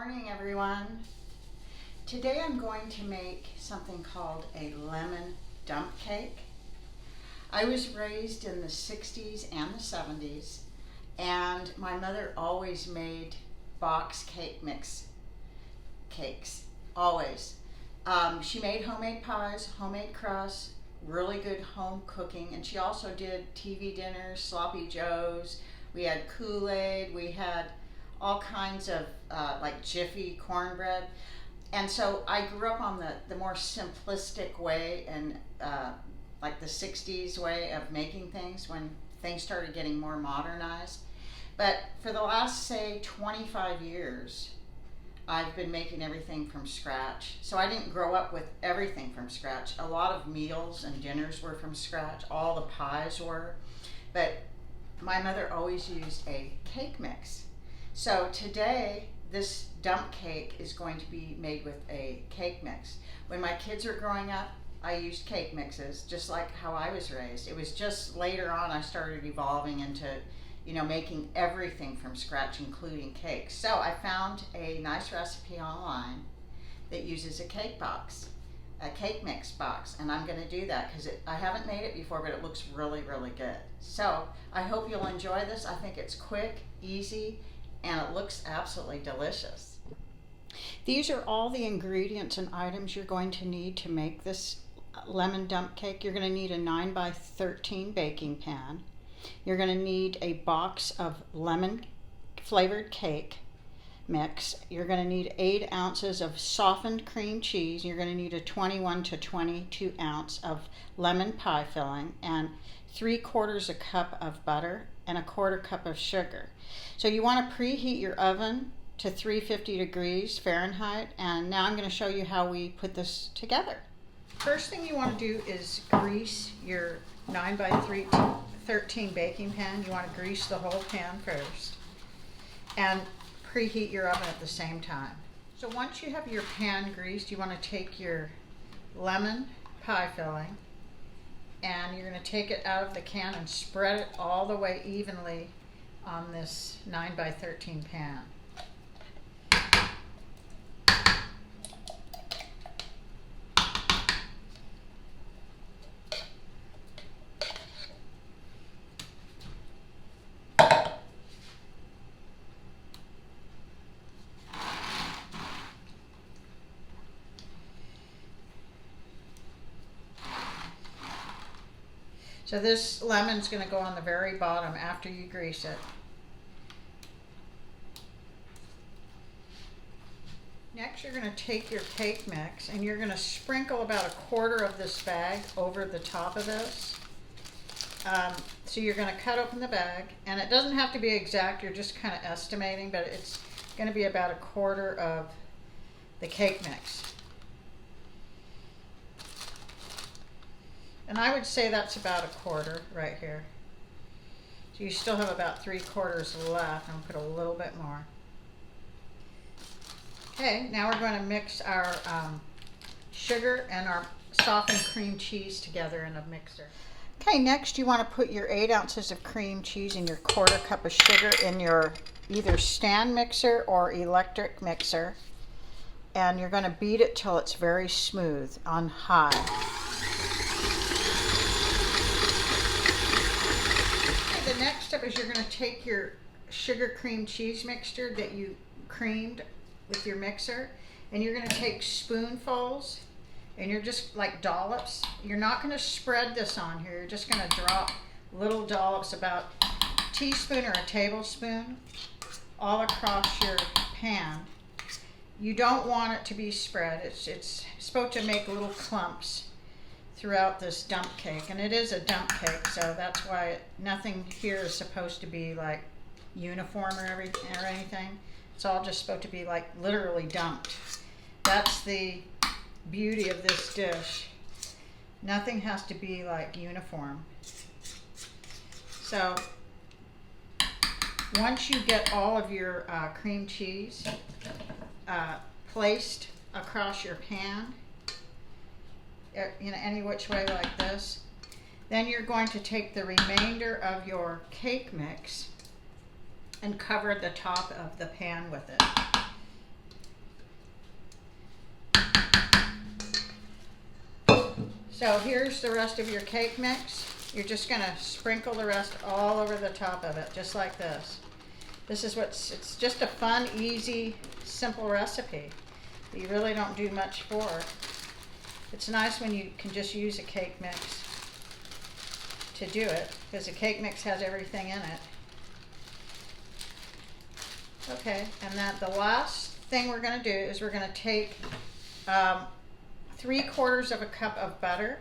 morning, everyone. Today I'm going to make something called a lemon dump cake. I was raised in the 60s and the 70s, and my mother always made box cake mix cakes, always. She made homemade pies, homemade crusts, really good home cooking, and she also did TV dinners, sloppy joes. We had Kool-Aid, we had all kinds of like Jiffy cornbread. And so I grew up on the more simplistic way and like the 60s way of making things when things started getting more modernized. But for the last, say, 25 years, I've been making everything from scratch. So I didn't grow up with everything from scratch. A lot of meals and dinners were from scratch. All the pies were. But my mother always used a cake mix. So today, this dump cake is going to be made with a cake mix. When my kids were growing up, I used cake mixes, just like how I was raised. It was just later on I started evolving into, making everything from scratch, including cakes. So I found a nice recipe online that uses a cake box, a cake mix box, and I'm going to do that because I haven't made it before, but it looks really, really good. So I hope you'll enjoy this. I think it's quick, easy, and it looks absolutely delicious. These are all the ingredients and items you're going to need to make this lemon dump cake. You're going to need a 9x13 baking pan. You're going to need a box of lemon flavored cake mix. You're going to need 8 ounces of softened cream cheese. You're going to need a 21 to 22 ounce of lemon pie filling and 3/4 cup of butter and 1/4 cup of sugar. So you want to preheat your oven to 350 degrees Fahrenheit, and now I'm going to show you how we put this together. First thing you want to do is grease your 9x13 baking pan. You want to grease the whole pan first and preheat your oven at the same time. So once you have your pan greased, you want to take your lemon pie filling and you're going to take it out of the can and spread it all the way evenly on this 9x13 pan. So this lemon's going to go on the very bottom after you grease it. Next, you're going to take your cake mix and you're going to sprinkle about 1/4 of this bag over the top of this. So you're going to cut open the bag, and it doesn't have to be exact, you're just kind of estimating, but it's going to be about 1/4 of the cake mix. And I would say that's about 1/4 right here. So you still have about 3/4 left. I'll put a little bit more. Okay, now we're going to mix our sugar and our softened cream cheese together in a mixer. Okay, next you want to put your 8 ounces of cream cheese and your 1/4 cup of sugar in your either stand mixer or electric mixer. And you're going to beat it till it's very smooth on high. The next step is you're going to take your sugar cream cheese mixture that you creamed with your mixer, and you're going to take spoonfuls, and you're just like dollops. You're not going to spread this on here. You're just going to drop little dollops, about a teaspoon or a tablespoon, all across your pan. You don't want it to be spread. It's supposed to make little clumps throughout this dump cake, and it is a dump cake, so that's why nothing here is supposed to be like uniform or anything. It's all just supposed to be like literally dumped. That's the beauty of this dish. Nothing has to be like uniform. So once you get all of your cream cheese placed across your pan, any which way like this, then you're going to take the remainder of your cake mix and cover the top of the pan with it. So here's the rest of your cake mix. You're just gonna sprinkle the rest all over the top of it, just like this. This is it's just a fun, easy, simple recipe that you really don't do much for. It's nice when you can just use a cake mix to do it, because a cake mix has everything in it. Okay, and then the last thing we're gonna do is we're gonna take 3/4 of a cup of butter,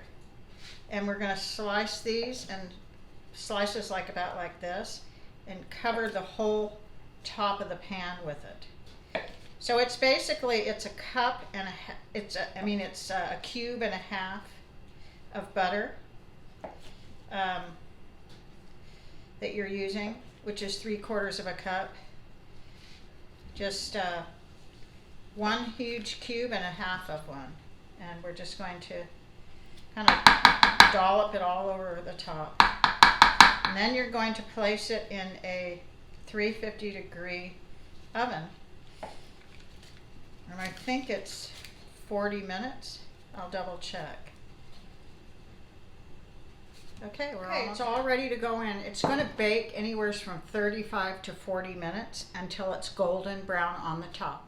and we're gonna slice these and slices about like this, and cover the whole top of the pan with it. So it's basically, it's a cup and it's a cube and a half of butter that you're using, which is 3/4 of a cup. Just one huge cube and a half of one, and we're just going to kind of dollop it all over the top. And then you're going to place it in a 350-degree oven. And I think it's 40 minutes. I'll double check. Okay, it's all ready to go in. It's going to bake anywhere from 35 to 40 minutes until it's golden brown on the top.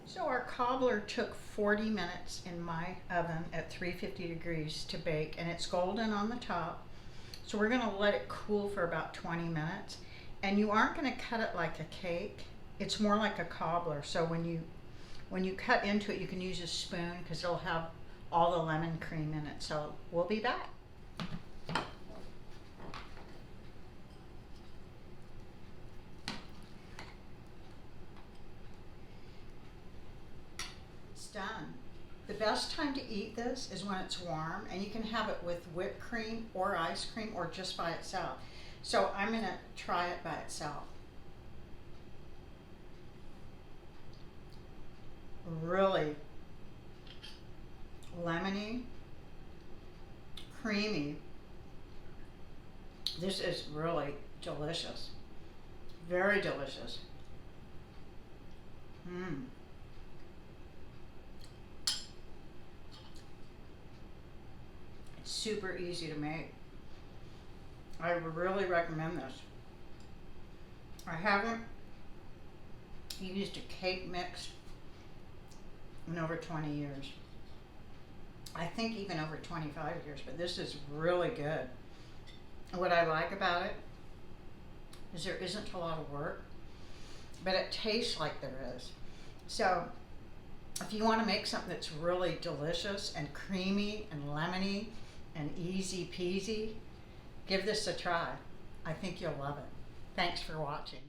So our cobbler took 40 minutes in my oven at 350 degrees to bake, and it's golden on the top. So we're going to let it cool for about 20 minutes. And you aren't going to cut it like a cake. It's more like a cobbler. So when you cut into it, you can use a spoon because it'll have all the lemon cream in it. So we'll be back. It's done. The best time to eat this is when it's warm, and you can have it with whipped cream or ice cream or just by itself. So I'm going to try it by itself. Really lemony, creamy. This is really delicious. Very delicious. It's super easy to make. I would really recommend this. I haven't used a cake mix in over 20 years. I think even over 25 years, but this is really good. What I like about it is there isn't a lot of work, but it tastes like there is. So if you want to make something that's really delicious and creamy and lemony and easy peasy, give this a try. I think you'll love it. Thanks for watching.